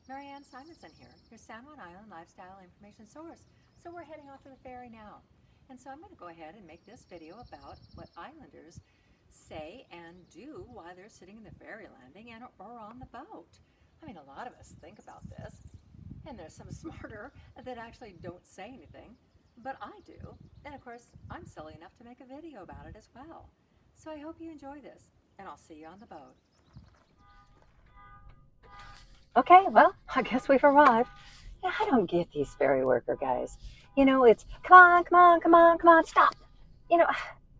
Simonson here, your San Juan Island lifestyle information source. So we're heading off to the ferry now. And so I'm going to go ahead and make this video about what islanders say and do while they're sitting in the ferry landing and or on the boat. I mean, a lot of us think about this, and there's some smarter that actually don't say anything, but I do. And of course, I'm silly enough to make a video about it as well. So I hope you enjoy this, and I'll see you on the boat. Okay, well, I guess we've arrived. Yeah, I don't get these ferry worker guys. It's come on, come on, come on, come on, stop. You know,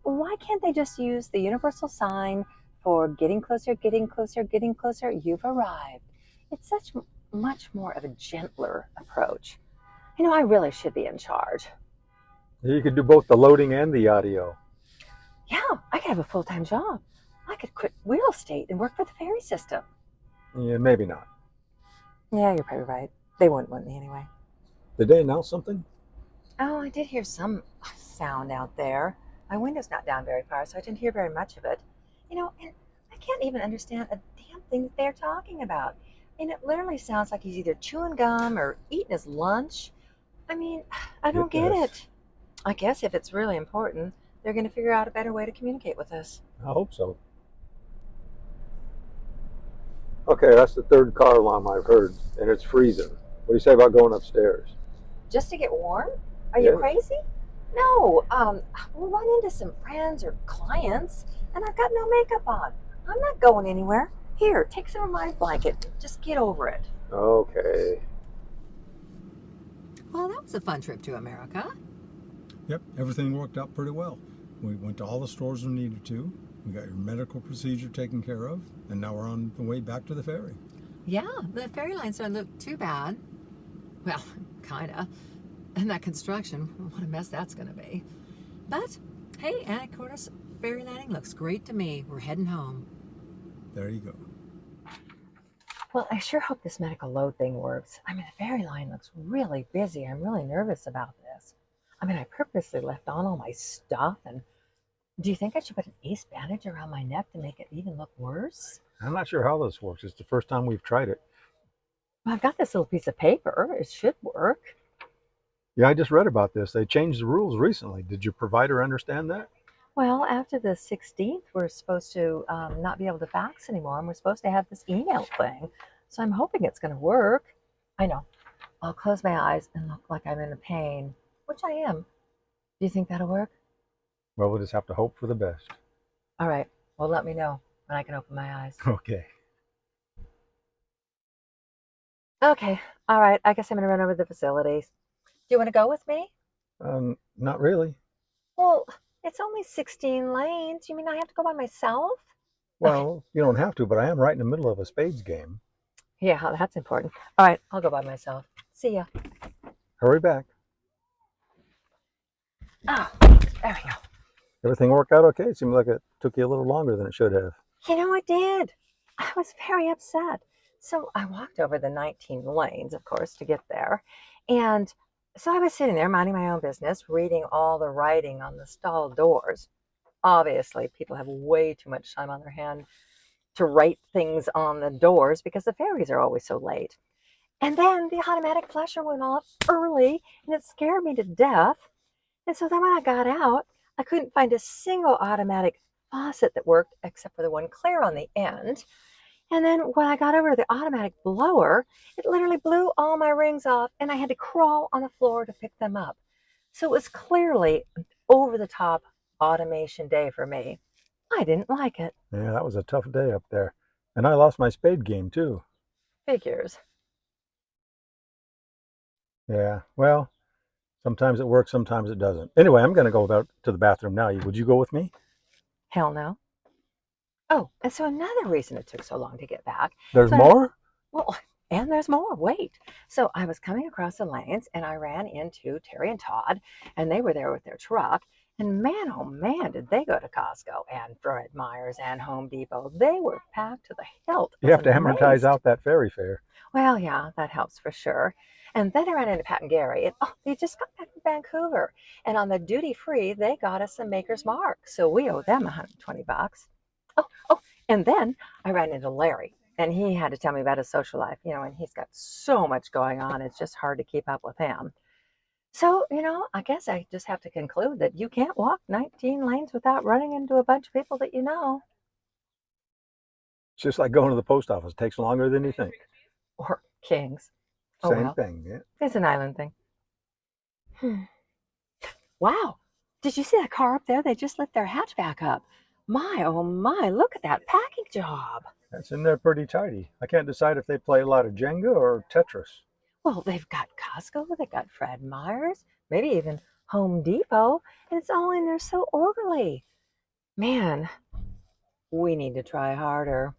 why can't they just use the universal sign for getting closer, getting closer, getting closer? You've arrived. It's such much more of a gentler approach. I really should be in charge. You could do both the loading and the audio. Yeah, I could have a full-time job. I could quit real estate and work for the ferry system. Yeah, maybe not. Yeah, you're probably right. They wouldn't want me anyway. Did they announce something? Oh, I did hear some sound out there. My window's not down very far, so I didn't hear very much of it. And I can't even understand a damn thing that they're talking about. And it literally sounds like he's either chewing gum or eating his lunch. I mean, I don't get it. I guess if it's really important, they're going to figure out a better way to communicate with us. I hope so. Okay, that's the third car alarm I've heard, and it's freezing. What do you say about going upstairs? Just to get warm? Are you crazy? No, we'll run into some friends or clients, and I've got no makeup on. I'm not going anywhere. Here, take some of my blanket. Just get over it. Okay. Well, that was a fun trip to America. Yep, everything worked out pretty well. We went to all the stores we needed to. We got your medical procedure taken care of, and now we're on the way back to the ferry. Yeah, the ferry lines don't look too bad. Well, kinda. And that construction, what a mess that's gonna be. But, hey, Anacortes ferry landing looks great to me. We're heading home. There you go. Well, I sure hope this medical load thing works. I mean, the ferry line looks really busy. I'm really nervous about this. I mean, I purposely left on all my stuff, and do you think I should put an ace bandage around my neck to make it even look worse? I'm not sure how this works. It's the first time we've tried it. Well, I've got this little piece of paper. It should work. Yeah, I just read about this. They changed the rules recently. Did your provider understand that? Well, after the 16th, we're supposed to not be able to fax anymore, and we're supposed to have this email thing. So I'm hoping it's going to work. I know. I'll close my eyes and look like I'm in pain, which I am. Do you think that'll work? Well, we'll just have to hope for the best. All right. Well, let me know when I can open my eyes. Okay. Okay. All right. I guess I'm going to run over to the facilities. Do you want to go with me? Not really. Well, it's only 16 lanes. You mean I have to go by myself? Well, you don't have to, but I am right in the middle of a spades game. Yeah, that's important. All right. I'll go by myself. See ya. Hurry back. Oh, there we go. Everything worked out okay? It seemed like it took you a little longer than it should have. It did. I was very upset. So I walked over the 19 lanes, of course, to get there. And so I was sitting there minding my own business, reading all the writing on the stall doors. Obviously, people have way too much time on their hand to write things on the doors because the ferries are always so late. And then the automatic flasher went off early, and it scared me to death. And so then when I got out, I couldn't find a single automatic faucet that worked except for the one clear on the end. And then when I got over to the automatic blower, it literally blew all my rings off, and I had to crawl on the floor to pick them up. So it was clearly an over-the-top automation day for me. I didn't like it. Yeah, that was a tough day up there. And I lost my spade game, too. Figures. Yeah, well, sometimes it works, sometimes it doesn't. Anyway, I'm going to go out to the bathroom now. Would you go with me? Hell no. Oh, and so another reason it took so long to get back. There's more? Well, and there's more. Wait. So I was coming across the lanes, and I ran into Terry and Todd, and they were there with their truck. And man, oh man, did they go to Costco and Fred Meyer's and Home Depot. They were packed to the hilt. You have to amortize out that ferry fare. Well, yeah, that helps for sure. And then I ran into Pat and Gary, and they just got back from Vancouver. And on the duty free, they got us some Maker's Mark. So we owe them $120. Oh, and then I ran into Larry. And he had to tell me about his social life, and he's got so much going on. It's just hard to keep up with him. So, I guess I just have to conclude that you can't walk 19 lanes without running into a bunch of people that you know. It's just like going to the post office. It takes longer than you think. Or kings. Oh, Same well, thing. Yeah. it's an island thing. Hmm. Wow. Did you see that car up there? They just lit their hatchback up. My, oh my, look at that packing job. That's in there pretty tidy. I can't decide if they play a lot of Jenga or Tetris. Well, they've got Costco, they've got Fred Meyer's, maybe even Home Depot, and it's all in there so orderly. Man, we need to try harder.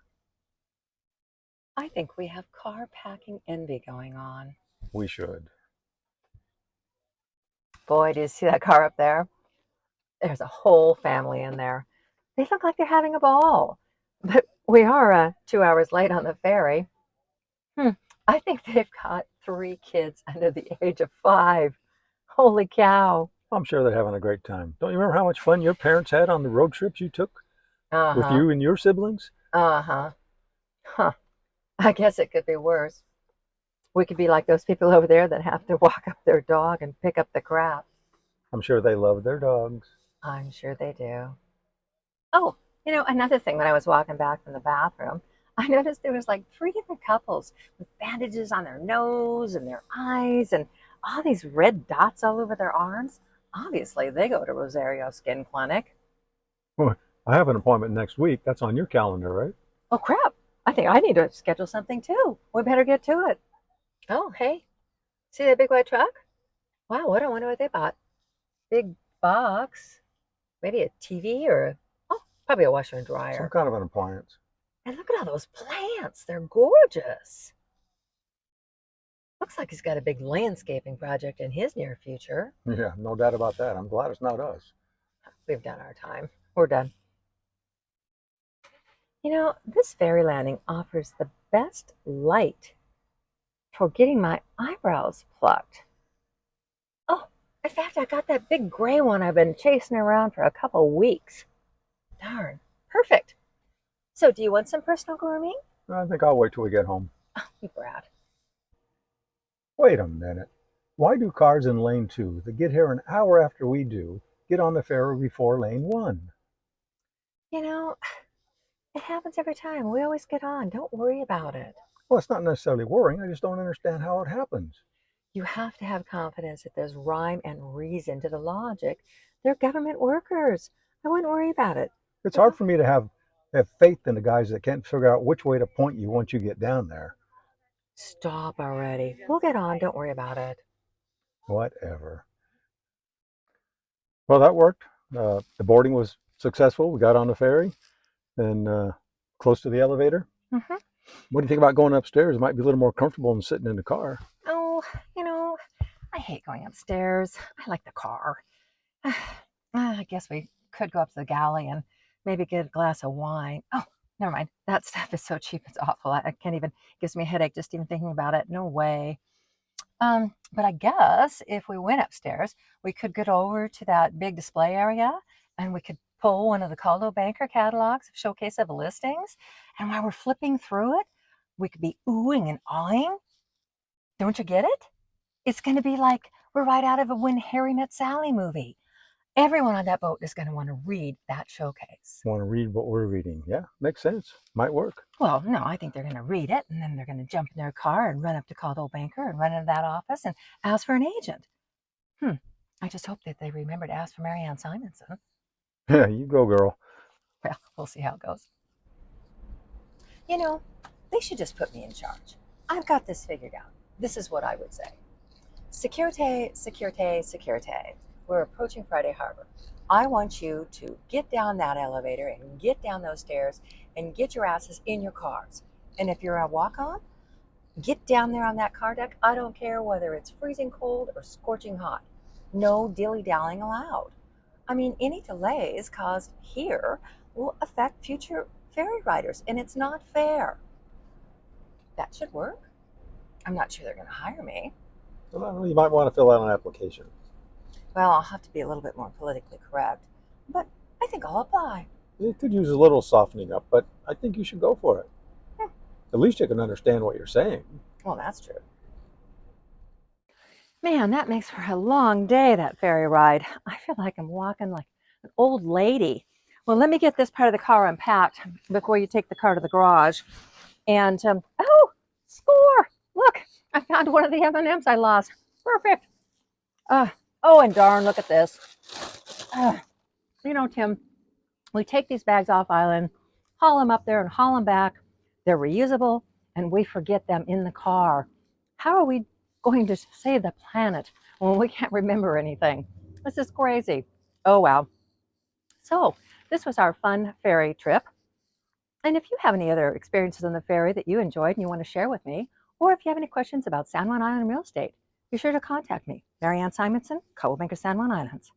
I think we have car packing envy going on. We should. Boy, do you see that car up there? There's a whole family in there. They look like they're having a ball. But we are 2 hours late on the ferry. Hmm. I think they've got 3 kids under the age of 5. Holy cow. I'm sure they're having a great time. Don't you remember how much fun your parents had on the road trips you took with Uh-huh. you and your siblings? Uh-huh. Huh. I guess it could be worse. We could be like those people over there that have to walk up their dog and pick up the crap. I'm sure they love their dogs. I'm sure they do. Oh, another thing, when I was walking back from the bathroom, I noticed there was like 3 different couples with bandages on their nose and their eyes and all these red dots all over their arms. Obviously, they go to Rosario Skin Clinic. Well, I have an appointment next week. That's on your calendar, right? Oh, crap. I think I need to schedule something too. We better get to it. Oh, hey, see that big white truck? Wow, what I wonder what they bought. Big box, maybe a TV or oh, probably a washer and Some dryer. kind of an appliance. And look at all those plants. They're gorgeous. Looks like he's got a big landscaping project in his near future. Yeah, no doubt about that. I'm glad it's not us. We've done our time. We're done. This ferry landing offers the best light for getting my eyebrows plucked. Oh, in fact, I got that big gray one I've been chasing around for a couple weeks. Darn, perfect. So, do you want some personal grooming? I think I'll wait till we get home. Oh, you brat. Wait a minute. Why do cars in lane 2 that get here an hour after we do get on the ferry before lane 1? You know, it happens every time. We always get on. Don't worry about it. Well, it's not necessarily worrying. I just don't understand how it happens. You have to have confidence that there's rhyme and reason to the logic. They're government workers. I wouldn't worry about it. It's hard for me to have faith in the guys that can't figure out which way to point you once you get down there. Stop already. We'll get on. Don't worry about it. Whatever. Well, that worked. The boarding was successful. We got on the ferry and close to the elevator. Mm-hmm. What do you think about going upstairs? It might be a little more comfortable than sitting in the car. Oh, I hate going upstairs. I like the car. I guess we could go up to the galley and maybe get a glass of wine. Oh, never mind. That stuff is so cheap. It's awful. I can't even, it gives me a headache just even thinking about it. No way. But I guess if we went upstairs, we could get over to that big display area and we could pull one of the Caldo Banker catalogs, showcase of listings. And while we're flipping through it, we could be oohing and awing. Don't you get it? It's going to be like we're right out of a When Harry Met Sally movie. Everyone on that boat is going to want to read that showcase. Want to read what we're reading? Yeah, makes sense. Might work. Well, no, I think they're going to read it and then they're going to jump in their car and run up to Caldo Banker and run into that office and ask for an agent. I just hope that they remember to ask for Marianne Simonson. Yeah, you go, girl. Well, we'll see how it goes. They should just put me in charge. I've got this figured out. This is what I would say. Securite, securite, securite. We're approaching Friday Harbor. I want you to get down that elevator and get down those stairs and get your asses in your cars. And if you're a walk-on, get down there on that car deck. I don't care whether it's freezing cold or scorching hot. No dilly-dallying allowed. I mean, any delays caused here will affect future ferry riders, and it's not fair. That should work. I'm not sure they're going to hire me. Well, you might want to fill out an application. Well, I'll have to be a little bit more politically correct, but I think I'll apply. It could use a little softening up, but I think you should go for it. At least you can understand what you're saying. Well, that's true. Man, that makes for a long day, that ferry ride. I feel like I'm walking like an old lady. Well, let me get this part of the car unpacked before you take the car to the garage. And, oh, score! Look, I found one of the M&Ms I lost. Perfect. Oh, and darn, look at this. You know, Tim, we take these bags off island, haul them up there and haul them back. They're reusable, and we forget them in the car. How are we going to save the planet when we can't remember anything? This is crazy. Oh, wow. So, this was our fun ferry trip. And if you have any other experiences on the ferry that you enjoyed and you want to share with me, or if you have any questions about San Juan Island real estate, be sure to contact me, Marianne Simonson, Co-Bank of San Juan Islands.